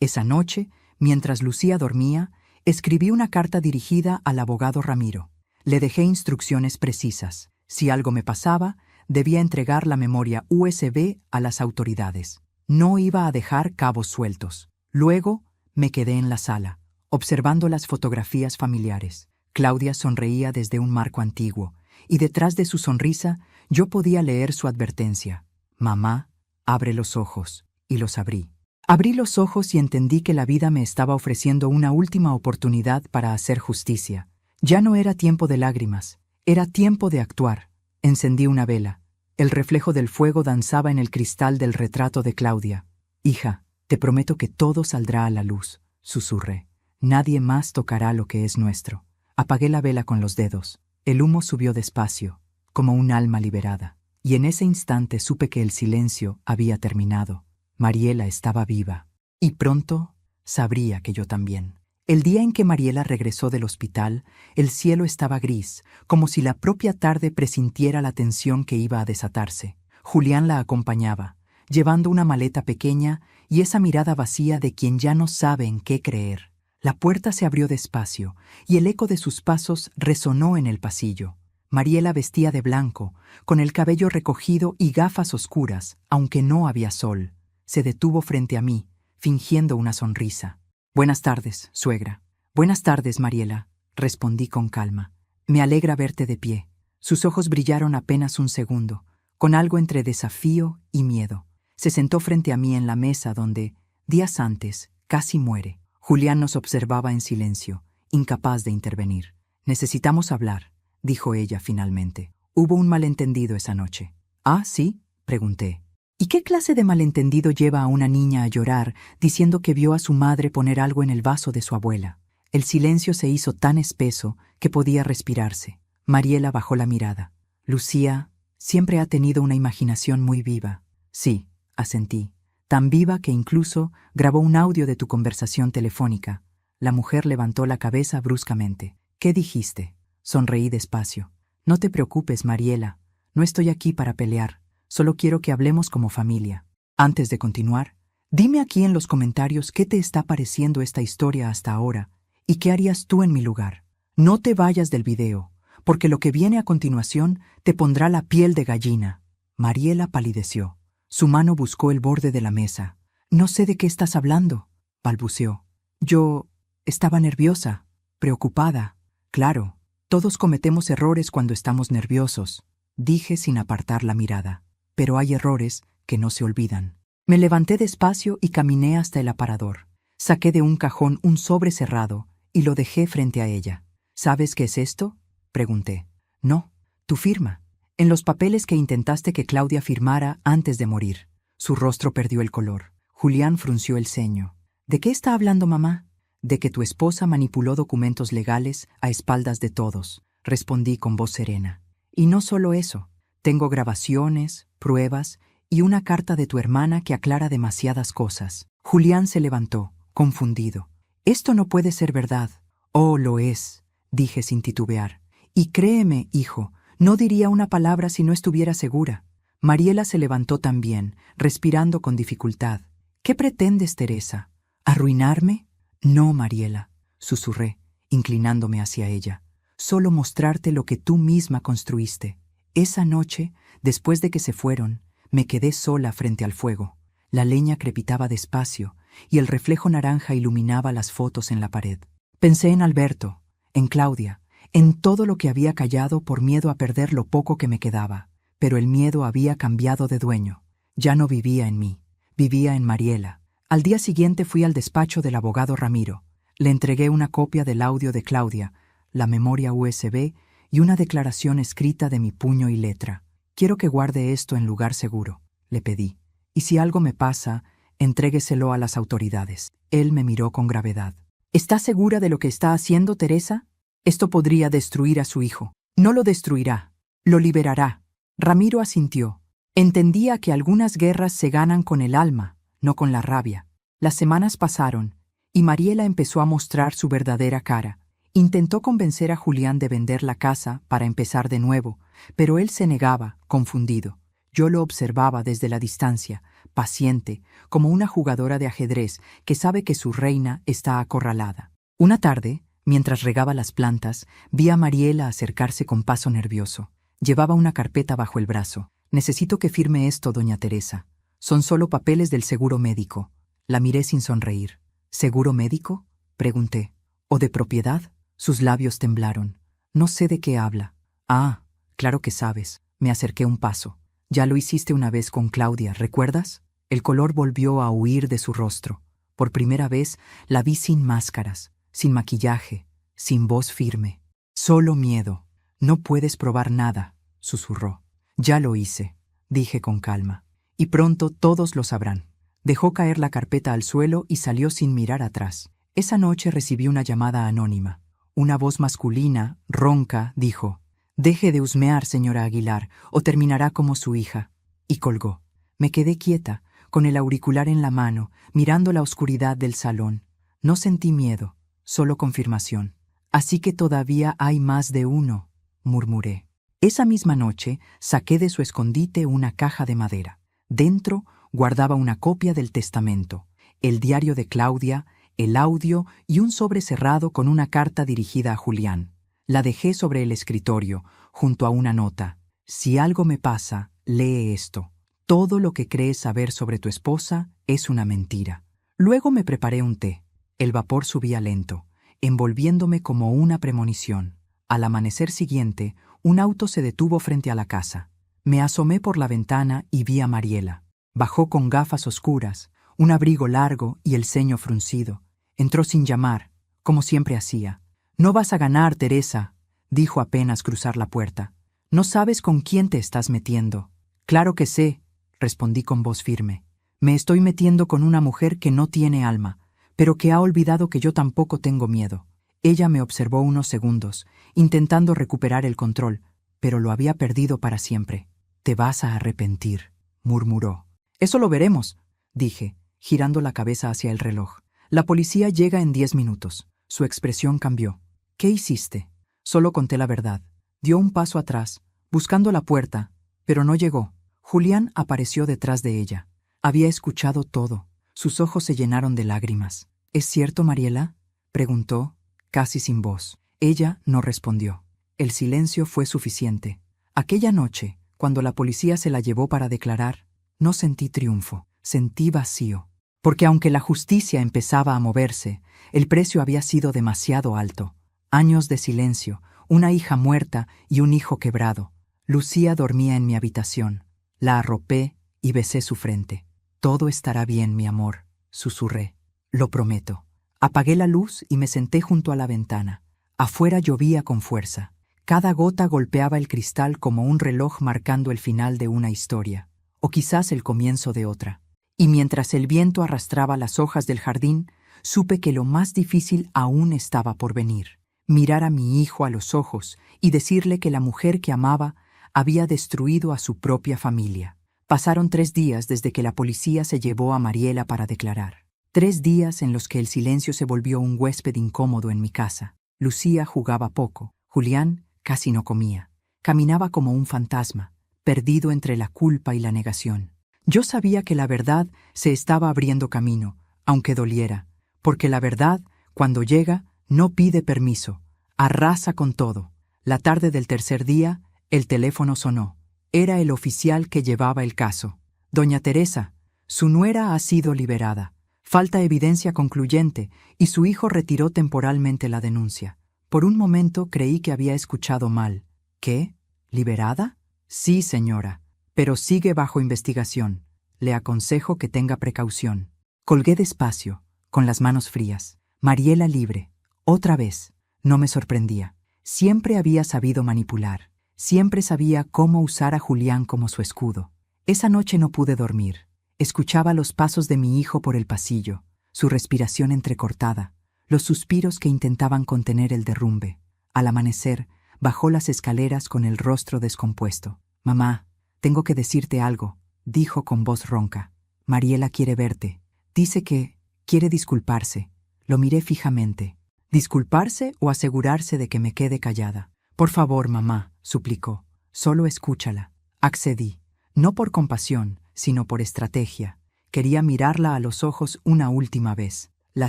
Esa noche, mientras Lucía dormía, escribí una carta dirigida al abogado Ramiro. Le dejé instrucciones precisas. Si algo me pasaba, debía entregar la memoria USB a las autoridades. No iba a dejar cabos sueltos. Luego, me quedé en la sala, observando las fotografías familiares. Claudia sonreía desde un marco antiguo, y detrás de su sonrisa yo podía leer su advertencia. Mamá, abre los ojos. Y los abrí. Abrí los ojos y entendí que la vida me estaba ofreciendo una última oportunidad para hacer justicia. Ya no era tiempo de lágrimas, era tiempo de actuar. Encendí una vela. El reflejo del fuego danzaba en el cristal del retrato de Claudia. Hija, te prometo que todo saldrá a la luz, susurré. Nadie más tocará lo que es nuestro. Apagué la vela con los dedos. El humo subió despacio, como un alma liberada. Y en ese instante supe que el silencio había terminado. Mariela estaba viva. Y pronto sabría que yo también. El día en que Mariela regresó del hospital, el cielo estaba gris, como si la propia tarde presintiera la tensión que iba a desatarse. Julián la acompañaba, llevando una maleta pequeña y esa mirada vacía de quien ya no sabe en qué creer. La puerta se abrió despacio y el eco de sus pasos resonó en el pasillo. Mariela vestía de blanco, con el cabello recogido y gafas oscuras, aunque no había sol. Se detuvo frente a mí, fingiendo una sonrisa. «Buenas tardes, suegra». «Buenas tardes, Mariela», respondí con calma. «Me alegra verte de pie». Sus ojos brillaron apenas un segundo, con algo entre desafío y miedo. Se sentó frente a mí en la mesa donde, días antes, casi muere. Julián nos observaba en silencio, incapaz de intervenir. «Necesitamos hablar», dijo ella finalmente. «Hubo un malentendido esa noche». «¿Ah, sí?», pregunté. ¿Y qué clase de malentendido lleva a una niña a llorar diciendo que vio a su madre poner algo en el vaso de su abuela? El silencio se hizo tan espeso que podía respirarse. Mariela bajó la mirada. «Lucía siempre ha tenido una imaginación muy viva». «Sí», asentí. «Tan viva que incluso grabó un audio de tu conversación telefónica». La mujer levantó la cabeza bruscamente. «¿Qué dijiste?». Sonreí despacio. «No te preocupes, Mariela. No estoy aquí para pelear. Solo quiero que hablemos como familia». Antes de continuar, dime aquí en los comentarios qué te está pareciendo esta historia hasta ahora y qué harías tú en mi lugar. No te vayas del video, porque lo que viene a continuación te pondrá la piel de gallina. Mariela palideció. Su mano buscó el borde de la mesa. «No sé de qué estás hablando», balbuceó. «Yo estaba nerviosa, preocupada». «Claro, todos cometemos errores cuando estamos nerviosos», dije sin apartar la mirada. «Pero hay errores que no se olvidan». Me levanté despacio y caminé hasta el aparador. Saqué de un cajón un sobre cerrado y lo dejé frente a ella. «¿Sabes qué es esto?», pregunté. «No, tu firma. En los papeles que intentaste que Claudia firmara antes de morir». Su rostro perdió el color. Julián frunció el ceño. «¿De qué está hablando mamá?». «De que tu esposa manipuló documentos legales a espaldas de todos», respondí con voz serena. «Y no solo eso. Tengo grabaciones, pruebas y una carta de tu hermana que aclara demasiadas cosas». Julián se levantó, confundido. «Esto no puede ser verdad». «Oh, lo es», dije sin titubear. «Y créeme, hijo, no diría una palabra si no estuviera segura». Mariela se levantó también, respirando con dificultad. «¿Qué pretendes, Teresa? ¿Arruinarme?». «No, Mariela», susurré, inclinándome hacia ella. «Solo mostrarte lo que tú misma construiste». Esa noche, después de que se fueron, me quedé sola frente al fuego. La leña crepitaba despacio y el reflejo naranja iluminaba las fotos en la pared. Pensé en Alberto, en Claudia, en todo lo que había callado por miedo a perder lo poco que me quedaba. Pero el miedo había cambiado de dueño. Ya no vivía en mí, vivía en Mariela. Al día siguiente fui al despacho del abogado Ramiro. Le entregué una copia del audio de Claudia, la memoria USB y una declaración escrita de mi puño y letra. «Quiero que guarde esto en lugar seguro», le pedí. «Y si algo me pasa, entrégueselo a las autoridades». Él me miró con gravedad. «¿Estás segura de lo que está haciendo, Teresa? Esto podría destruir a su hijo». «No lo destruirá, lo liberará». Ramiro asintió. Entendía que algunas guerras se ganan con el alma, no con la rabia. Las semanas pasaron, y Mariela empezó a mostrar su verdadera cara. Intentó convencer a Julián de vender la casa para empezar de nuevo, pero él se negaba, confundido. Yo lo observaba desde la distancia, paciente, como una jugadora de ajedrez que sabe que su reina está acorralada. Una tarde, mientras regaba las plantas, vi a Mariela acercarse con paso nervioso. Llevaba una carpeta bajo el brazo. «Necesito que firme esto, doña Teresa. Son solo papeles del seguro médico». La miré sin sonreír. «¿Seguro médico?», pregunté. «¿O de propiedad?». Sus labios temblaron. «No sé de qué habla». «Ah, claro que sabes». Me acerqué un paso. «Ya lo hiciste una vez con Claudia, ¿recuerdas?». El color volvió a huir de su rostro. Por primera vez la vi sin máscaras, sin maquillaje, sin voz firme. «Solo miedo. No puedes probar nada», susurró. «Ya lo hice», dije con calma. «Y pronto todos lo sabrán». Dejó caer la carpeta al suelo y salió sin mirar atrás. Esa noche recibí una llamada anónima. Una voz masculina, ronca, dijo: «Deje de husmear, señora Aguilar, o terminará como su hija». Y colgó. Me quedé quieta, con el auricular en la mano, mirando la oscuridad del salón. No sentí miedo, solo confirmación. «Así que todavía hay más de uno», murmuré. Esa misma noche saqué de su escondite una caja de madera. Dentro guardaba una copia del testamento, el diario de Claudia, el audio y un sobre cerrado con una carta dirigida a Julián. La dejé sobre el escritorio, junto a una nota. «Si algo me pasa, lee esto. Todo lo que crees saber sobre tu esposa es una mentira». Luego me preparé un té. El vapor subía lento, envolviéndome como una premonición. Al amanecer siguiente, un auto se detuvo frente a la casa. Me asomé por la ventana y vi a Mariela. Bajó con gafas oscuras, un abrigo largo y el ceño fruncido. Entró sin llamar, como siempre hacía. «No vas a ganar, Teresa», dijo apenas cruzar la puerta. «No sabes con quién te estás metiendo». «Claro que sé», respondí con voz firme. «Me estoy metiendo con una mujer que no tiene alma, pero que ha olvidado que yo tampoco tengo miedo». Ella me observó unos segundos, intentando recuperar el control, pero lo había perdido para siempre. «Te vas a arrepentir», murmuró. «Eso lo veremos», dije, girando la cabeza hacia el reloj. «La policía llega en 10 minutos». Su expresión cambió. «¿Qué hiciste?». Solo conté la verdad. Dio un paso atrás, buscando la puerta, pero no llegó. Julián apareció detrás de ella. Había escuchado todo. Sus ojos se llenaron de lágrimas. «¿Es cierto, Mariela?», preguntó, casi sin voz. Ella no respondió. El silencio fue suficiente. Aquella noche, cuando la policía se la llevó para declarar, no sentí triunfo, sentí vacío. Porque aunque la justicia empezaba a moverse, el precio había sido demasiado alto. Años de silencio, una hija muerta y un hijo quebrado. Lucía dormía en mi habitación. La arropé y besé su frente. «Todo estará bien, mi amor», susurré. «Lo prometo». Apagué la luz y me senté junto a la ventana. Afuera llovía con fuerza. Cada gota golpeaba el cristal como un reloj marcando el final de una historia, o quizás el comienzo de otra. Y mientras el viento arrastraba las hojas del jardín, supe que lo más difícil aún estaba por venir. Mirar a mi hijo a los ojos y decirle que la mujer que amaba había destruido a su propia familia. Pasaron 3 días desde que la policía se llevó a Mariela para declarar. 3 días en los que el silencio se volvió un huésped incómodo en mi casa. Lucía jugaba poco. Julián casi no comía. Caminaba como un fantasma, perdido entre la culpa y la negación. Yo sabía que la verdad se estaba abriendo camino, aunque doliera, porque la verdad, cuando llega, no pide permiso, arrasa con todo. La tarde del tercer día, el teléfono sonó. Era el oficial que llevaba el caso. «Doña Teresa, su nuera ha sido liberada. Falta evidencia concluyente y su hijo retiró temporalmente la denuncia». Por un momento creí que había escuchado mal. «¿Qué? ¿Liberada?». «Sí, señora, pero sigue bajo investigación. Le aconsejo que tenga precaución». Colgué despacio, con las manos frías. Mariela libre. Otra vez. No me sorprendía. Siempre había sabido manipular. Siempre sabía cómo usar a Julián como su escudo. Esa noche no pude dormir. Escuchaba los pasos de mi hijo por el pasillo, su respiración entrecortada, los suspiros que intentaban contener el derrumbe. Al amanecer, bajó las escaleras con el rostro descompuesto. «Mamá, tengo que decirte algo, dijo con voz ronca. Mariela quiere verte. Dice que quiere disculparse. Lo miré fijamente. ¿Disculparse o asegurarse de que me quede callada? Por favor, mamá, suplicó. Solo escúchala. Accedí. No por compasión, sino por estrategia. Quería mirarla a los ojos una última vez. La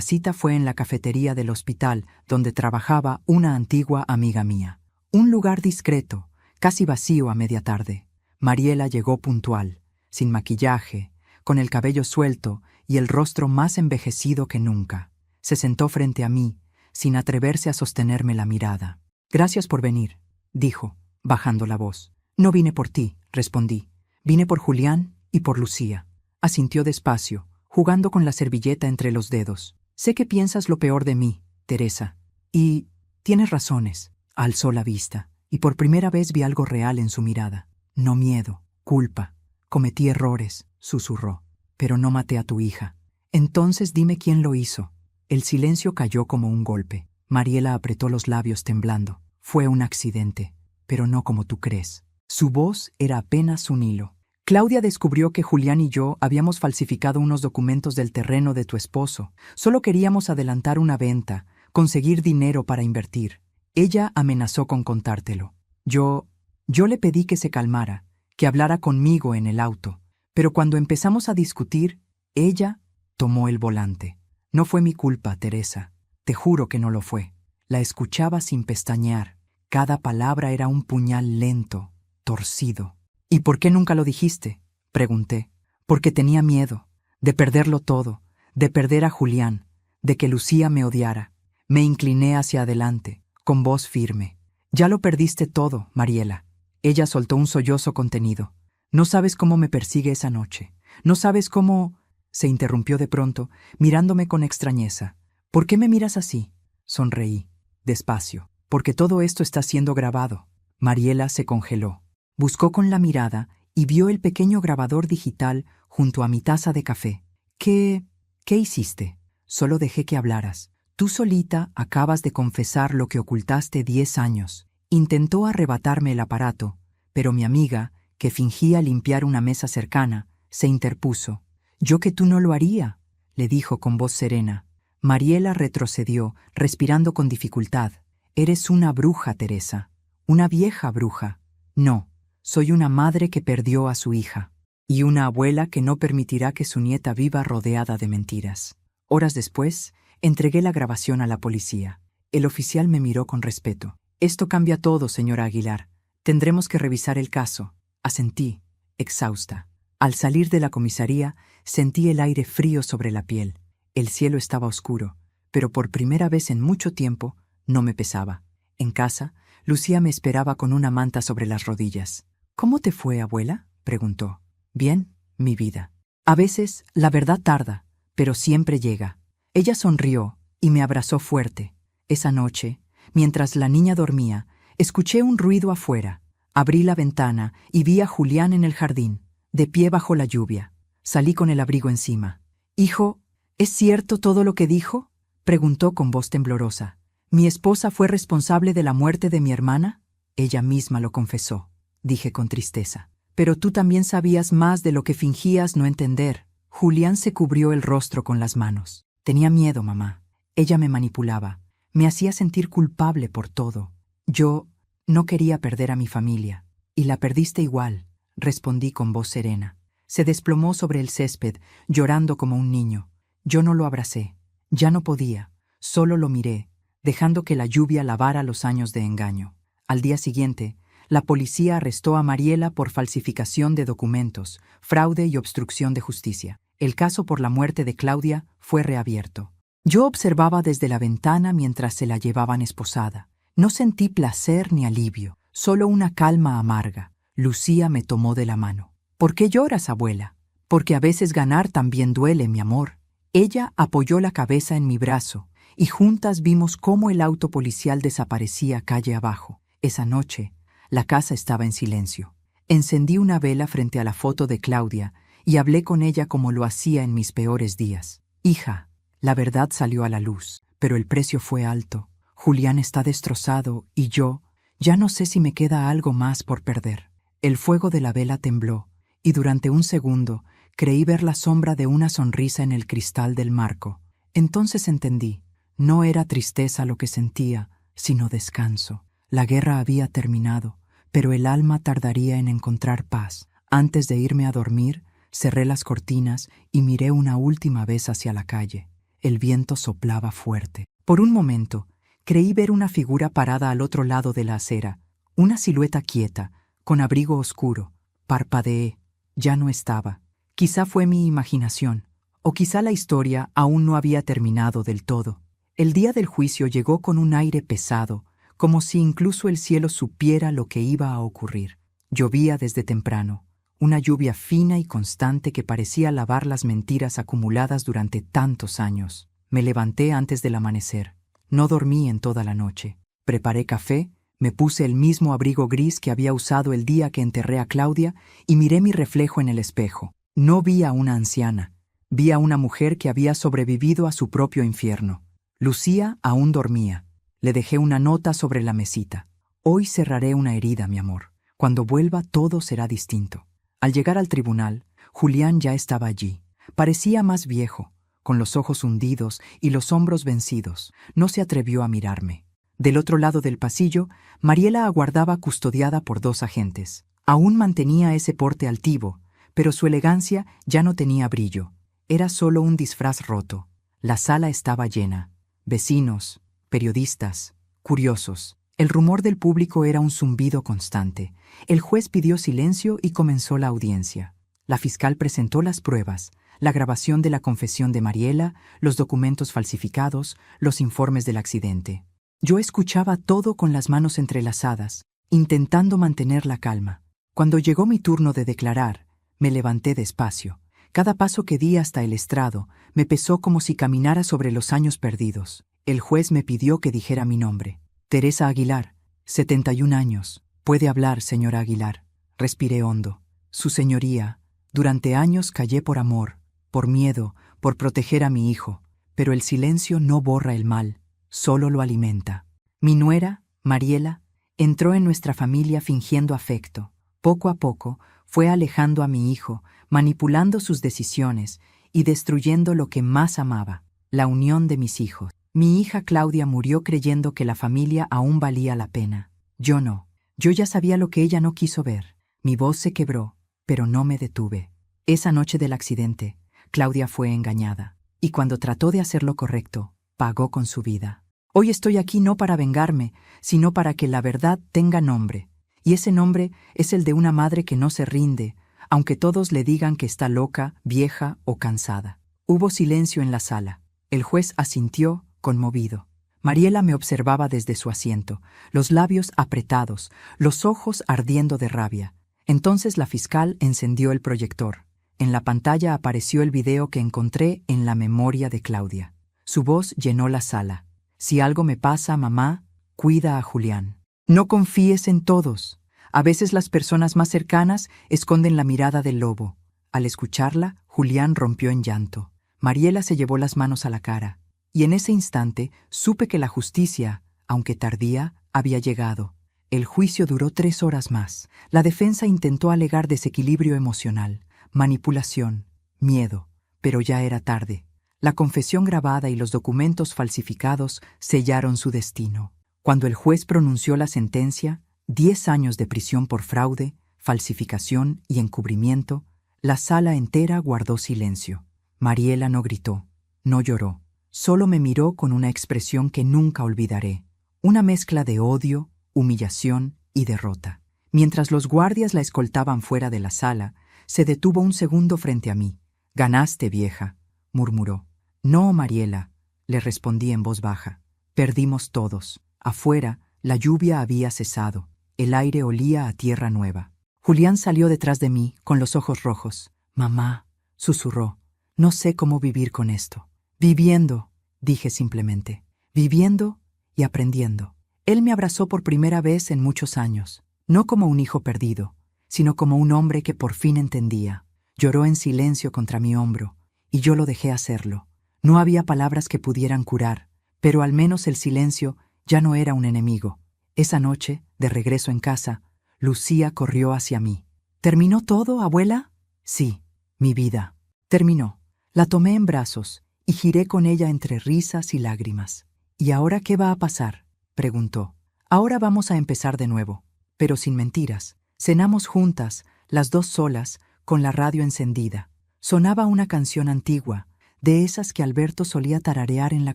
cita fue en la cafetería del hospital, donde trabajaba una antigua amiga mía. Un lugar discreto, casi vacío a media tarde. Mariela llegó puntual, sin maquillaje, con el cabello suelto y el rostro más envejecido que nunca. Se sentó frente a mí, sin atreverse a sostenerme la mirada. «Gracias por venir», dijo, bajando la voz. «No vine por ti», respondí. «Vine por Julián y por Lucía». Asintió despacio, jugando con la servilleta entre los dedos. «Sé que piensas lo peor de mí, Teresa. Y tienes razones». Alzó la vista, y por primera vez vi algo real en su mirada. No miedo, culpa. «Cometí errores», susurró. «Pero no maté a tu hija». «Entonces dime quién lo hizo». El silencio cayó como un golpe. Mariela apretó los labios temblando. «Fue un accidente, pero no como tú crees». Su voz era apenas un hilo. «Claudia descubrió que Julián y yo habíamos falsificado unos documentos del terreno de tu esposo. Solo queríamos adelantar una venta, conseguir dinero para invertir. Ella amenazó con contártelo. Yo le pedí que se calmara, que hablara conmigo en el auto. Pero cuando empezamos a discutir, ella tomó el volante. No fue mi culpa, Teresa. Te juro que no lo fue». La escuchaba sin pestañear. Cada palabra era un puñal lento, torcido. «¿Y por qué nunca lo dijiste?», pregunté. «Porque tenía miedo, de perderlo todo, de perder a Julián, de que Lucía me odiara». Me incliné hacia adelante, con voz firme. «Ya lo perdiste todo, Mariela». Ella soltó un sollozo contenido. «No sabes cómo me persigue esa noche. No sabes cómo...» Se interrumpió de pronto, mirándome con extrañeza. «¿Por qué me miras así?». Sonreí, despacio. «Porque todo esto está siendo grabado». Mariela se congeló. Buscó con la mirada y vio el pequeño grabador digital junto a mi taza de café. ¿Qué hiciste? Solo dejé que hablaras. Tú solita acabas de confesar lo que ocultaste 10 años. Intentó arrebatarme el aparato, pero mi amiga, que fingía limpiar una mesa cercana, se interpuso. «Yo que tú no lo haría», le dijo con voz serena. Mariela retrocedió, respirando con dificultad. «Eres una bruja, Teresa. Una vieja bruja». «No, soy una madre que perdió a su hija. Y una abuela que no permitirá que su nieta viva rodeada de mentiras». Horas después, entregué la grabación a la policía. El oficial me miró con respeto. «Esto cambia todo, señora Aguilar. Tendremos que revisar el caso». Asentí, exhausta. Al salir de la comisaría, sentí el aire frío sobre la piel. El cielo estaba oscuro, pero por primera vez en mucho tiempo no me pesaba. En casa, Lucía me esperaba con una manta sobre las rodillas. «¿Cómo te fue, abuela?», preguntó. «Bien, mi vida. A veces la verdad tarda, pero siempre llega». Ella sonrió y me abrazó fuerte. Esa noche, mientras la niña dormía, escuché un ruido afuera. Abrí la ventana y vi a Julián en el jardín, de pie bajo la lluvia. Salí con el abrigo encima. «Hijo, ¿es cierto todo lo que dijo?», preguntó con voz temblorosa. «¿Mi esposa fue responsable de la muerte de mi hermana?». «Ella misma lo confesó», dije con tristeza. «Pero tú también sabías más de lo que fingías no entender». Julián se cubrió el rostro con las manos. «Tenía miedo, mamá. Ella me manipulaba. Me hacía sentir culpable por todo. Yo no quería perder a mi familia. Y la perdiste igual», respondí con voz serena. Se desplomó sobre el césped, llorando como un niño. Yo no lo abracé. Ya no podía. Solo lo miré, dejando que la lluvia lavara los años de engaño. Al día siguiente, la policía arrestó a Mariela por falsificación de documentos, fraude y obstrucción de justicia. El caso por la muerte de Claudia fue reabierto. Yo observaba desde la ventana mientras se la llevaban esposada. No sentí placer ni alivio, solo una calma amarga. Lucía me tomó de la mano. «¿Por qué lloras, abuela?». «Porque a veces ganar también duele, mi amor». Ella apoyó la cabeza en mi brazo y juntas vimos cómo el auto policial desaparecía calle abajo. Esa noche, la casa estaba en silencio. Encendí una vela frente a la foto de Claudia y hablé con ella como lo hacía en mis peores días. «Hija, la verdad salió a la luz, pero el precio fue alto. Julián está destrozado y yo ya no sé si me queda algo más por perder». El fuego de la vela tembló, y durante un segundo creí ver la sombra de una sonrisa en el cristal del marco. Entonces entendí, no era tristeza lo que sentía, sino descanso. La guerra había terminado, pero el alma tardaría en encontrar paz. Antes de irme a dormir, cerré las cortinas y miré una última vez hacia la calle. El viento soplaba fuerte. Por un momento, creí ver una figura parada al otro lado de la acera, una silueta quieta, con abrigo oscuro. Parpadeé. Ya no estaba. Quizá fue mi imaginación, o quizá la historia aún no había terminado del todo. El día del juicio llegó con un aire pesado, como si incluso el cielo supiera lo que iba a ocurrir. Llovía desde temprano, una lluvia fina y constante que parecía lavar las mentiras acumuladas durante tantos años. Me levanté antes del amanecer. No dormí en toda la noche. Preparé café, me puse el mismo abrigo gris que había usado el día que enterré a Claudia y miré mi reflejo en el espejo. No vi a una anciana, vi a una mujer que había sobrevivido a su propio infierno. Lucía aún dormía. Le dejé una nota sobre la mesita. Hoy cerraré una herida, mi amor. Cuando vuelva todo será distinto. Al llegar al tribunal, Julián ya estaba allí. Parecía más viejo, con los ojos hundidos y los hombros vencidos. No se atrevió a mirarme. Del otro lado del pasillo, Mariela aguardaba custodiada por 2 agentes. Aún mantenía ese porte altivo, pero su elegancia ya no tenía brillo. Era solo un disfraz roto. La sala estaba llena. Vecinos, periodistas, curiosos. El rumor del público era un zumbido constante. El juez pidió silencio y comenzó la audiencia. La fiscal presentó las pruebas, la grabación de la confesión de Mariela, los documentos falsificados, los informes del accidente. Yo escuchaba todo con las manos entrelazadas, intentando mantener la calma. Cuando llegó mi turno de declarar, me levanté despacio. Cada paso que di hasta el estrado me pesó como si caminara sobre los años perdidos. El juez me pidió que dijera mi nombre. Teresa Aguilar, 71 años. Puede hablar, señora Aguilar. Respiré hondo. Su señoría, durante años callé por amor, por miedo, por proteger a mi hijo, pero el silencio no borra el mal, solo lo alimenta. Mi nuera, Mariela, entró en nuestra familia fingiendo afecto. Poco a poco fue alejando a mi hijo, manipulando sus decisiones y destruyendo lo que más amaba, la unión de mis hijos. Mi hija Claudia murió creyendo que la familia aún valía la pena. Yo no. Yo ya sabía lo que ella no quiso ver. Mi voz se quebró, pero no me detuve. Esa noche del accidente, Claudia fue engañada, y cuando trató de hacer lo correcto, pagó con su vida. Hoy estoy aquí no para vengarme, sino para que la verdad tenga nombre. Y ese nombre es el de una madre que no se rinde, aunque todos le digan que está loca, vieja o cansada. Hubo silencio en la sala. El juez asintió, conmovido. Mariela me observaba desde su asiento, los labios apretados, los ojos ardiendo de rabia. Entonces la fiscal encendió el proyector. En la pantalla apareció el video que encontré en la memoria de Claudia. Su voz llenó la sala. Si algo me pasa, mamá, cuida a Julián. No confíes en todos. A veces las personas más cercanas esconden la mirada del lobo. Al escucharla, Julián rompió en llanto. Mariela se llevó las manos a la cara. Y en ese instante supe que la justicia, aunque tardía, había llegado. El juicio duró 3 horas más. La defensa intentó alegar desequilibrio emocional, manipulación, miedo, pero ya era tarde. La confesión grabada y los documentos falsificados sellaron su destino. Cuando el juez pronunció la sentencia, 10 años de prisión por fraude, falsificación y encubrimiento, la sala entera guardó silencio. Mariela no gritó, no lloró. Solo me miró con una expresión que nunca olvidaré, una mezcla de odio, humillación y derrota. Mientras los guardias la escoltaban fuera de la sala, se detuvo un segundo frente a mí. «Ganaste, vieja», murmuró. «No, Mariela», le respondí en voz baja. «Perdimos todos». Afuera, la lluvia había cesado. El aire olía a tierra nueva. Julián salió detrás de mí, con los ojos rojos. «Mamá», susurró, «no sé cómo vivir con esto». «Viviendo», dije simplemente. «Viviendo y aprendiendo». Él me abrazó por primera vez en muchos años, no como un hijo perdido, sino como un hombre que por fin entendía. Lloró en silencio contra mi hombro, y yo lo dejé hacerlo. No había palabras que pudieran curar, pero al menos el silencio ya no era un enemigo. Esa noche, de regreso en casa, Lucía corrió hacia mí. ¿Terminó todo, abuela? Sí, mi vida. Terminó. La tomé en brazos y giré con ella entre risas y lágrimas. ¿Y ahora qué va a pasar?, preguntó. Ahora vamos a empezar de nuevo, pero sin mentiras. Cenamos juntas, las dos solas, con la radio encendida. Sonaba una canción antigua, de esas que Alberto solía tararear en la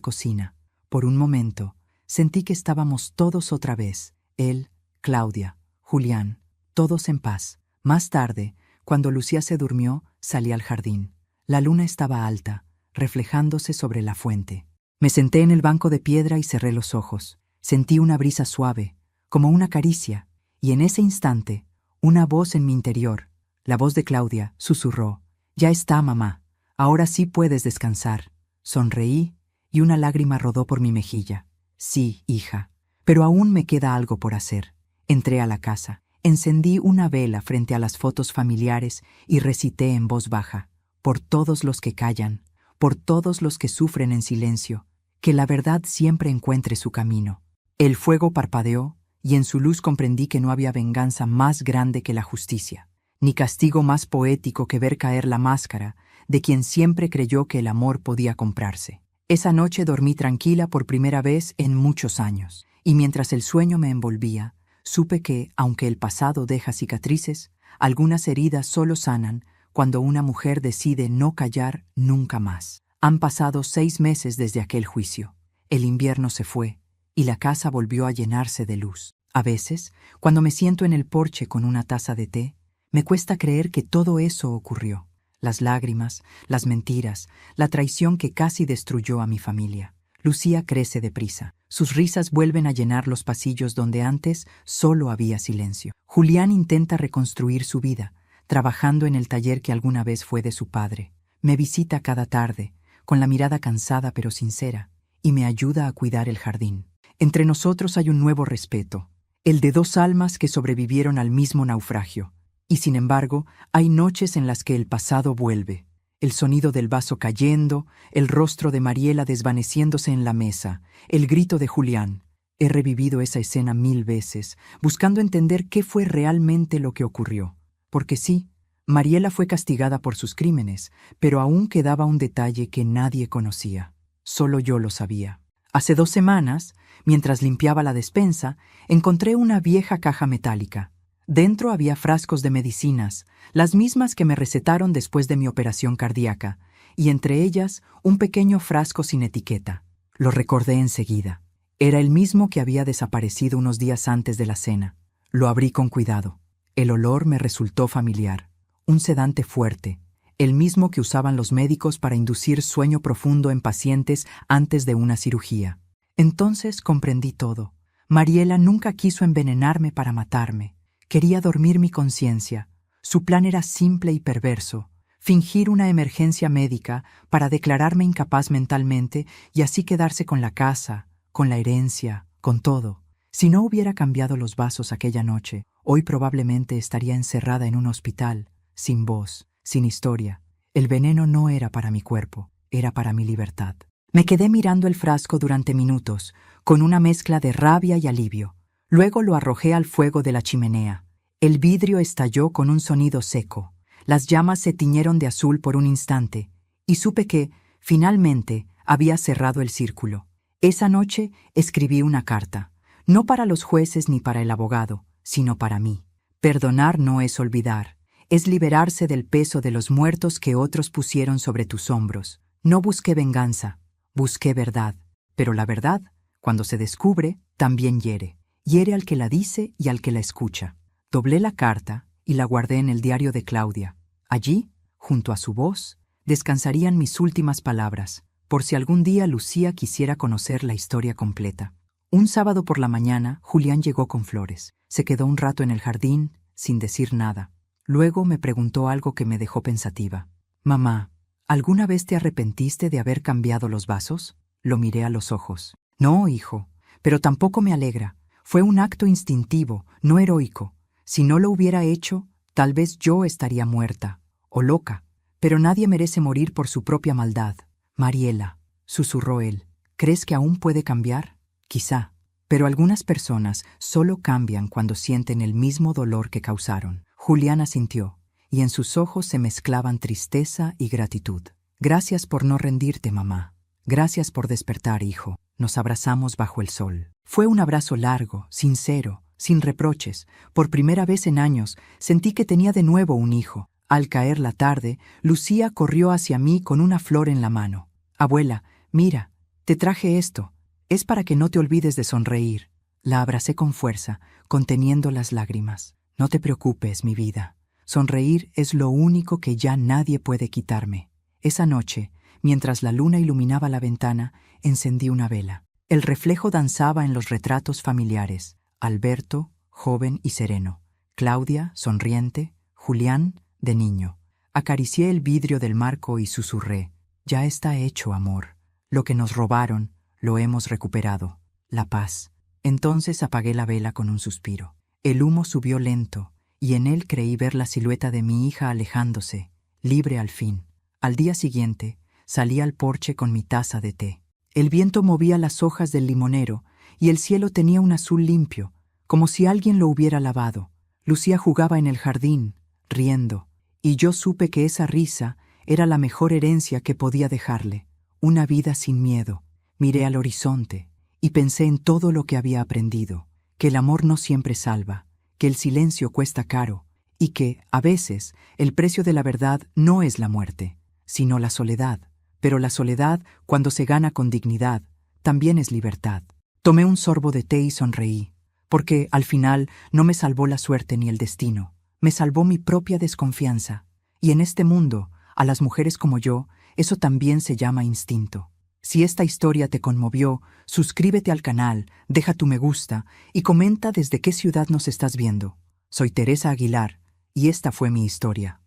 cocina. Por un momento, sentí que estábamos todos otra vez, él, Claudia, Julián, todos en paz. Más tarde, cuando Lucía se durmió, salí al jardín. La luna estaba alta, reflejándose sobre la fuente. Me senté en el banco de piedra y cerré los ojos. Sentí una brisa suave, como una caricia, y en ese instante, una voz en mi interior, la voz de Claudia, susurró: «Ya está, mamá. Ahora sí puedes descansar». Sonreí y una lágrima rodó por mi mejilla. Sí, hija, pero aún me queda algo por hacer. Entré a la casa, encendí una vela frente a las fotos familiares y recité en voz baja: «Por todos los que callan, por todos los que sufren en silencio, que la verdad siempre encuentre su camino». El fuego parpadeó y en su luz comprendí que no había venganza más grande que la justicia, ni castigo más poético que ver caer la máscara de quien siempre creyó que el amor podía comprarse. Esa noche dormí tranquila por primera vez en muchos años, y mientras el sueño me envolvía, supe que, aunque el pasado deja cicatrices, algunas heridas solo sanan cuando una mujer decide no callar nunca más. Han pasado 6 meses desde aquel juicio. El invierno se fue y la casa volvió a llenarse de luz. A veces, cuando me siento en el porche con una taza de té, me cuesta creer que todo eso ocurrió. Las lágrimas, las mentiras, la traición que casi destruyó a mi familia. Lucía crece deprisa. Sus risas vuelven a llenar los pasillos donde antes solo había silencio. Julián intenta reconstruir su vida, trabajando en el taller que alguna vez fue de su padre. Me visita cada tarde, con la mirada cansada pero sincera, y me ayuda a cuidar el jardín. Entre nosotros hay un nuevo respeto, el de 2 almas que sobrevivieron al mismo naufragio. Y sin embargo, hay noches en las que el pasado vuelve. El sonido del vaso cayendo, el rostro de Mariela desvaneciéndose en la mesa, el grito de Julián. He revivido esa escena 1000 veces, buscando entender qué fue realmente lo que ocurrió. Porque sí, Mariela fue castigada por sus crímenes, pero aún quedaba un detalle que nadie conocía. Solo yo lo sabía. Hace 2 semanas, mientras limpiaba la despensa, encontré una vieja caja metálica. Dentro había frascos de medicinas, las mismas que me recetaron después de mi operación cardíaca, y entre ellas un pequeño frasco sin etiqueta. Lo recordé enseguida. Era el mismo que había desaparecido unos días antes de la cena. Lo abrí con cuidado. El olor me resultó familiar. Un sedante fuerte, el mismo que usaban los médicos para inducir sueño profundo en pacientes antes de una cirugía. Entonces comprendí todo. Mariela nunca quiso envenenarme para matarme. Quería dormir mi conciencia. Su plan era simple y perverso: fingir una emergencia médica para declararme incapaz mentalmente y así quedarse con la casa, con la herencia, con todo. Si no hubiera cambiado los vasos aquella noche, hoy probablemente estaría encerrada en un hospital, sin voz, sin historia. El veneno no era para mi cuerpo, era para mi libertad. Me quedé mirando el frasco durante minutos, con una mezcla de rabia y alivio. Luego lo arrojé al fuego de la chimenea. El vidrio estalló con un sonido seco. Las llamas se tiñeron de azul por un instante, y supe que, finalmente, había cerrado el círculo. Esa noche escribí una carta, no para los jueces ni para el abogado, sino para mí. Perdonar no es olvidar, es liberarse del peso de los muertos que otros pusieron sobre tus hombros. No busqué venganza, busqué verdad, pero la verdad, cuando se descubre, también hiere. Hiere al que la dice y al que la escucha. Doblé la carta y la guardé en el diario de Claudia. Allí, junto a su voz, descansarían mis últimas palabras, por si algún día Lucía quisiera conocer la historia completa. Un sábado por la mañana, Julián llegó con flores. Se quedó un rato en el jardín, sin decir nada. Luego me preguntó algo que me dejó pensativa. «Mamá, ¿alguna vez te arrepentiste de haber cambiado los vasos?» Lo miré a los ojos. «No, hijo, pero tampoco me alegra. Fue un acto instintivo, no heroico. Si no lo hubiera hecho, tal vez yo estaría muerta, o loca. Pero nadie merece morir por su propia maldad». «Mariela», susurró él, «¿crees que aún puede cambiar?» «Quizá, Pero algunas personas solo cambian cuando sienten el mismo dolor que causaron. Juliana sintió, y en sus ojos se mezclaban tristeza y gratitud. Gracias por no rendirte, mamá. Gracias por despertar, hijo. Nos abrazamos bajo el sol. Fue un abrazo largo, sincero, sin reproches. Por primera vez en años sentí que tenía de nuevo un hijo. Al caer la tarde, Lucía corrió hacia mí con una flor en la mano. Abuela, mira, te traje esto. Es para que no te olvides de sonreír. La abracé con fuerza, conteniendo las lágrimas. No te preocupes, mi vida. Sonreír es lo único que ya nadie puede quitarme. Esa noche, mientras la luna iluminaba la ventana, encendí una vela. El reflejo danzaba en los retratos familiares. Alberto, joven y sereno. Claudia, sonriente. Julián, de niño. Acaricié el vidrio del marco y susurré. Ya está hecho, amor. Lo que nos robaron, lo hemos recuperado. La paz. Entonces apagué la vela con un suspiro. El humo subió lento, y en él creí ver la silueta de mi hija alejándose, libre al fin. Al día siguiente, salí al porche con mi taza de té. El viento movía las hojas del limonero, y el cielo tenía un azul limpio, como si alguien lo hubiera lavado. Lucía jugaba en el jardín, riendo, y yo supe que esa risa era la mejor herencia que podía dejarle, una vida sin miedo. Miré al horizonte, y pensé en todo lo que había aprendido, que el amor no siempre salva, que el silencio cuesta caro, y que, a veces, el precio de la verdad no es la muerte, sino la soledad. Pero la soledad, cuando se gana con dignidad, también es libertad. Tomé un sorbo de té y sonreí, porque, al final, no me salvó la suerte ni el destino, me salvó mi propia desconfianza. Y en este mundo, a las mujeres como yo, eso también se llama instinto. Si esta historia te conmovió, suscríbete al canal, deja tu me gusta y comenta desde qué ciudad nos estás viendo. Soy Teresa Aguilar y esta fue mi historia.